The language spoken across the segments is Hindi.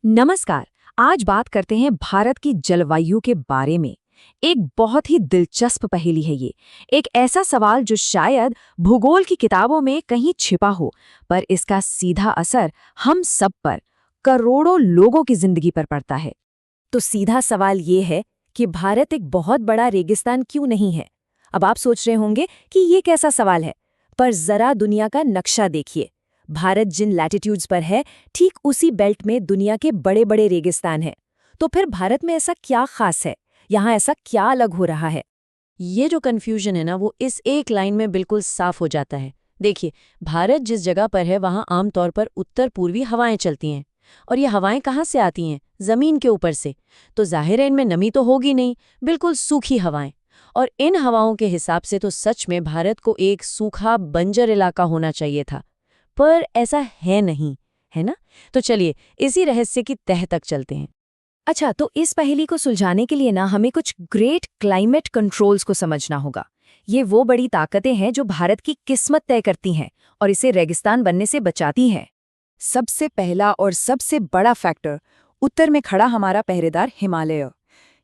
नमस्कार। आज बात करते हैं भारत की जलवायु के बारे में। एक बहुत ही दिलचस्प पहेली है ये। एक ऐसा सवाल जो शायद भूगोल की किताबों में कहीं छिपा हो, पर इसका सीधा असर हम सब पर, करोड़ों लोगों की जिंदगी पर पड़ता है। तो सीधा सवाल ये है कि भारत एक बहुत बड़ा रेगिस्तान क्यों नहीं है। अब आप सोच रहे होंगे कि ये कैसा सवाल है, पर जरा दुनिया का नक्शा देखिए। भारत जिन लैटिट्यूड्स पर है, ठीक उसी बेल्ट में दुनिया के बड़े बड़े रेगिस्तान हैं। तो फिर भारत में ऐसा क्या खास है, यहाँ ऐसा क्या अलग हो रहा है? ये जो कन्फ्यूजन है ना, वो इस एक लाइन में बिल्कुल साफ हो जाता है। देखिए, भारत जिस जगह पर है वहाँ आमतौर पर उत्तर पूर्वी हवाएं चलती हैं। और ये हवाएं कहाँ से आती हैं? ज़मीन के ऊपर से। तो जाहिर है इनमें नमी तो होगी नहीं, बिल्कुल सूखी हवाएं। और इन हवाओं के हिसाब से तो सच में भारत को एक सूखा बंजर इलाका होना चाहिए था, पर ऐसा है नहीं, है ना? तो चलिए इसी रहस्य की तह तक चलते हैं। अच्छा, तो इस पहेली को सुलझाने के लिए ना हमें कुछ ग्रेट क्लाइमेट कंट्रोल्स को समझना होगा। ये वो बड़ी ताकतें हैं जो भारत की किस्मत तय करती हैं और इसे रेगिस्तान बनने से बचाती हैं। सबसे पहला और सबसे बड़ा फैक्टर, उत्तर में खड़ा हमारा पहरेदार हिमालय।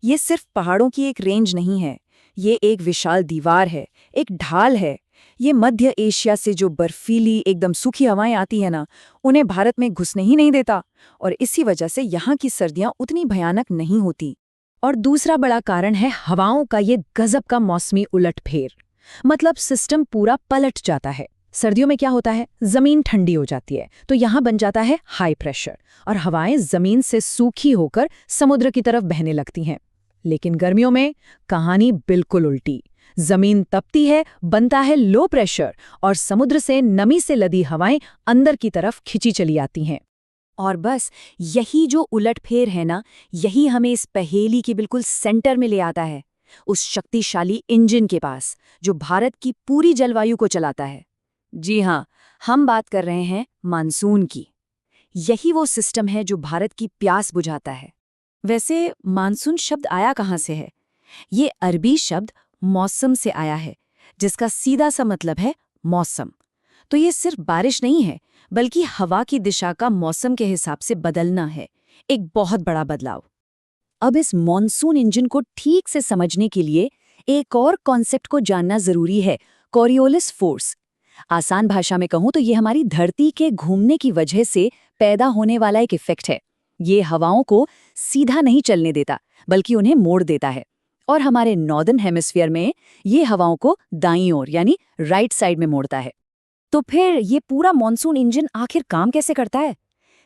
ये सिर्फ पहाड़ों की एक रेंज नहीं है, ये एक विशाल दीवार है, एक ढाल है। ये मध्य एशिया से जो बर्फीली एकदम सूखी हवाएं आती है ना, उन्हें भारत में घुसने ही नहीं देता, और इसी वजह से यहाँ की सर्दियाँ उतनी भयानक नहीं होती। और दूसरा बड़ा कारण है हवाओं का ये गजब का मौसमी उलटफेर। मतलब सिस्टम पूरा पलट जाता है। सर्दियों में क्या होता है, जमीन ठंडी हो जाती है, तो यहाँ बन जाता है हाई प्रेशर और हवाएं जमीन से सूखी होकर समुद्र की तरफ बहने लगती हैं। लेकिन गर्मियों में कहानी बिल्कुल उल्टी। जमीन तपती है, बनता है लो प्रेशर और समुद्र से नमी से लदी हवाएं अंदर की तरफ खिंची चली आती हैं। और बस यही जो उलटफेर है ना, यही हमें इस पहेली के बिल्कुल सेंटर में ले आता है, उस शक्तिशाली इंजन के पास जो भारत की पूरी जलवायु को चलाता है। जी हाँ, हम बात कर रहे हैं मानसून की। यही वो सिस्टम है जो भारत की प्यास बुझाता है। वैसे मानसून शब्द आया कहाँ से है? ये अरबी शब्द मौसम से आया है, जिसका सीधा सा मतलब है मौसम। तो ये सिर्फ बारिश नहीं है, बल्कि हवा की दिशा का मौसम के हिसाब से बदलना है, एक बहुत बड़ा बदलाव। अब इस मॉनसून इंजन को ठीक से समझने के लिए एक और कॉन्सेप्ट को जानना जरूरी है, कोरियोलिस फोर्स। आसान भाषा में कहूं तो ये हमारी धरती के घूमने की वजह से पैदा होने वाला एक इफेक्ट है। ये हवाओं को सीधा नहीं चलने देता, बल्कि उन्हें मोड़ देता है। और हमारे नॉर्दर्न हेमिस्फीयर में ये हवाओं को दाईं ओर यानी राइट साइड में मोड़ता है। तो फिर ये पूरा मॉनसून इंजन आखिर काम कैसे करता है?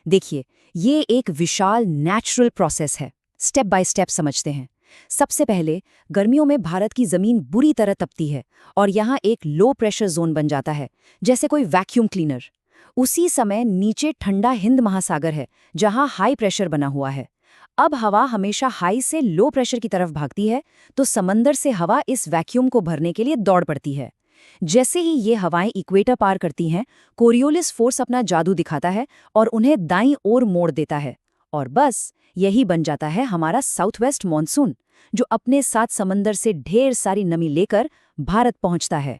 देखिए, ये एक विशाल नेचुरल प्रोसेस है। स्टेप बाय स्टेप समझते हैं। सबसे पहले गर्मियों में भारत की जमीन बुरी तरह तपती है और यहाँ एक लो प्रेशर जोन बन जाता है, जैसे कोई वैक्यूम क्लीनर। उसी समय नीचे ठंडा हिंद महासागर है, जहाँ हाई प्रेशर बना हुआ है। अब हवा हमेशा हाई से लो प्रेशर की तरफ भागती है, तो समंदर से हवा इस वैक्यूम को भरने के लिए दौड़ पड़ती है। जैसे ही ये हवाएं इक्वेटर पार करती हैं, कोरियोलिस फोर्स अपना जादू दिखाता है और उन्हें दाईं ओर मोड़ देता है। और बस यही बन जाता है हमारा साउथ वेस्ट मॉनसून, जो अपने साथ समंदर से ढेर सारी नमी लेकर भारत पहुंचता है।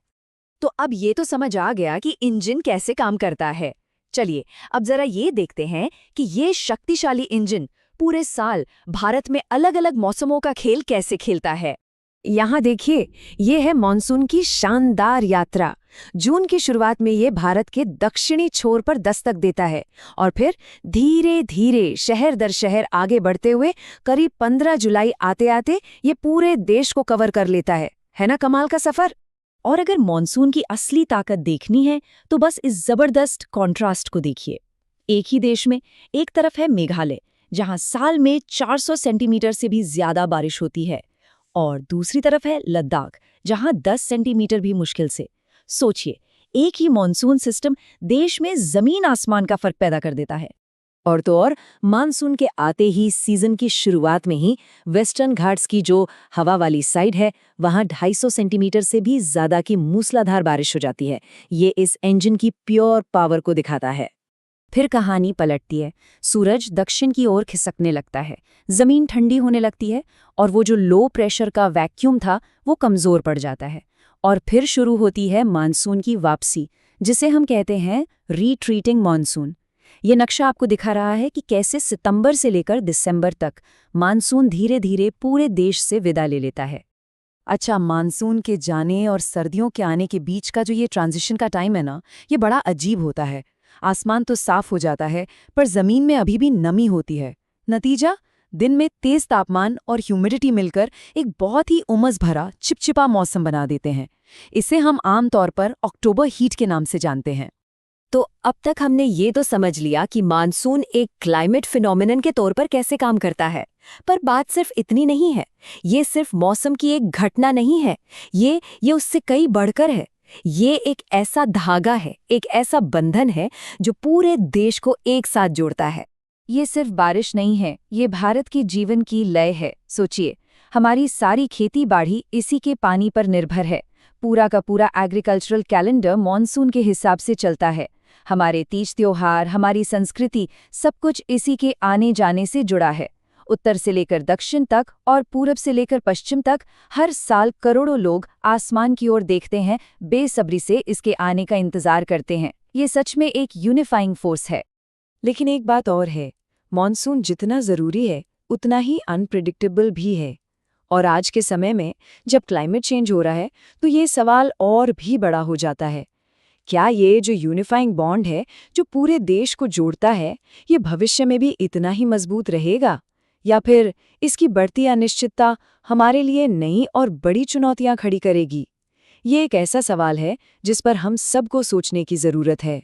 तो अब ये तो समझ आ गया कि इंजन कैसे काम करता है। चलिए अब जरा ये देखते हैं कि ये शक्तिशाली इंजन पूरे साल भारत में अलग अलग मौसमों का खेल कैसे खेलता है। यहाँ देखिए, ये है मॉनसून की शानदार यात्रा। जून की शुरुआत में ये भारत के दक्षिणी छोर पर दस्तक देता है और फिर धीरे धीरे शहर दर शहर आगे बढ़ते हुए करीब 15 जुलाई आते आते ये पूरे देश को कवर कर लेता है ना कमाल का सफर। और अगर मॉनसून की असली ताकत देखनी है तो बस इस जबरदस्त कॉन्ट्रास्ट को देखिए। एक ही देश में एक तरफ है मेघालय, जहां साल में 400 सेंटीमीटर से भी ज्यादा बारिश होती है, और दूसरी तरफ है लद्दाख, जहां 10 सेंटीमीटर भी मुश्किल से। सोचिए, एक ही मॉनसून सिस्टम देश में जमीन आसमान का फर्क पैदा कर देता है। और तो और मानसून के आते ही सीजन की शुरुआत में ही वेस्टर्न घाट्स की जो हवा वाली साइड है, वहां 250 सेंटीमीटर से भी ज्यादा की मूसलाधार बारिश हो जाती है। ये इस इंजन की प्योर पावर को दिखाता है। फिर कहानी पलटती है। सूरज दक्षिण की ओर खिसकने लगता है, जमीन ठंडी होने लगती है और वो जो लो प्रेशर का वैक्यूम था वो कमजोर पड़ जाता है। और फिर शुरू होती है मानसून की वापसी, जिसे हम कहते हैं रीट्रीटिंग मानसून। ये नक्शा आपको दिखा रहा है कि कैसे सितंबर से लेकर दिसंबर तक मानसून धीरे धीरे पूरे देश से विदा ले लेता है। अच्छा, मानसून के जाने और सर्दियों के आने के बीच का जो ये ट्रांजिशन का टाइम है ना, ये बड़ा अजीब होता है। आसमान तो साफ हो जाता है, पर जमीन में अभी भी नमी होती है। नतीजा, दिन में तेज तापमान और ह्यूमिडिटी मिलकर एक बहुत ही उमस भरा चिपचिपा मौसम बना देते हैं। इसे हम आमतौर पर अक्टूबर हीट के नाम से जानते हैं। तो अब तक हमने ये तो समझ लिया कि मानसून एक क्लाइमेट फिनोमिनन के तौर पर कैसे काम करता है, पर बात सिर्फ इतनी नहीं है। ये सिर्फ मौसम की एक घटना नहीं है, ये उससे कई बढ़कर है। ये एक ऐसा धागा है, एक ऐसा बंधन है जो पूरे देश को एक साथ जोड़ता है। ये सिर्फ बारिश नहीं है, ये भारत की जीवन की लय है। सोचिए, हमारी सारी खेती बाड़ी इसी के पानी पर निर्भर है। पूरा का पूरा एग्रीकल्चरल कैलेंडर मॉनसून के हिसाब से चलता है। हमारे तीज त्योहार, हमारी संस्कृति, सब कुछ इसी के आने जाने से जुड़ा है। उत्तर से लेकर दक्षिण तक और पूरब से लेकर पश्चिम तक हर साल करोड़ों लोग आसमान की ओर देखते हैं, बेसब्री से इसके आने का इंतजार करते हैं। ये सच में एक यूनिफाइंग फोर्स है। लेकिन एक बात और है, मॉनसून जितना ज़रूरी है उतना ही अनप्रिडिक्टेबल भी है। और आज के समय में जब क्लाइमेट चेंज हो रहा है तो ये सवाल और भी बड़ा हो जाता है। क्या ये जो यूनिफाइंग बॉन्ड है, जो पूरे देश को जोड़ता है, ये भविष्य में भी इतना ही मजबूत रहेगा, या फिर इसकी बढ़ती अनिश्चितता हमारे लिए नई और बड़ी चुनौतियां खड़ी करेगी? ये एक ऐसा सवाल है जिस पर हम सबको सोचने की ज़रूरत है।